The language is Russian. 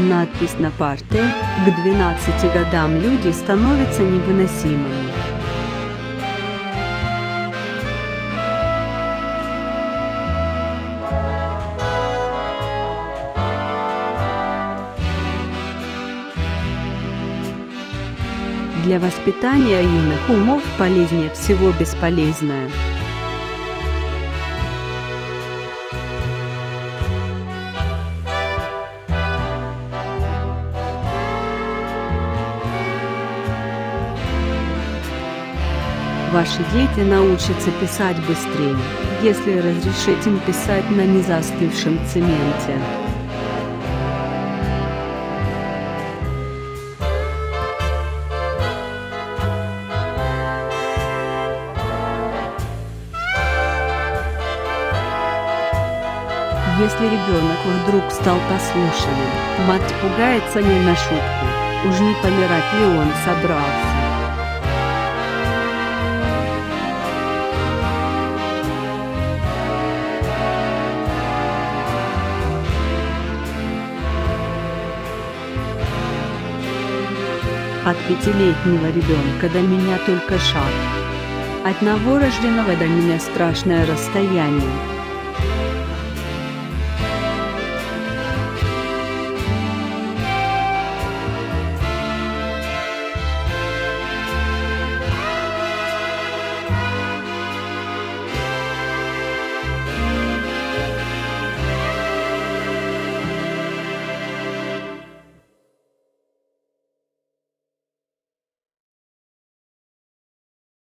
Надпись на парте: к 12 годам люди становятся невыносимыми. Для воспитания юных умов полезнее всего бесполезное. Ваши дети научатся писать быстрее, если разрешить им писать на незастывшем цементе. Если ребенок вдруг стал послушным, мать пугается не на шутку, уж не помирать ли он собрался. От 5-летнего ребенка до меня только шаг. От новорожденного до меня страшное расстояние.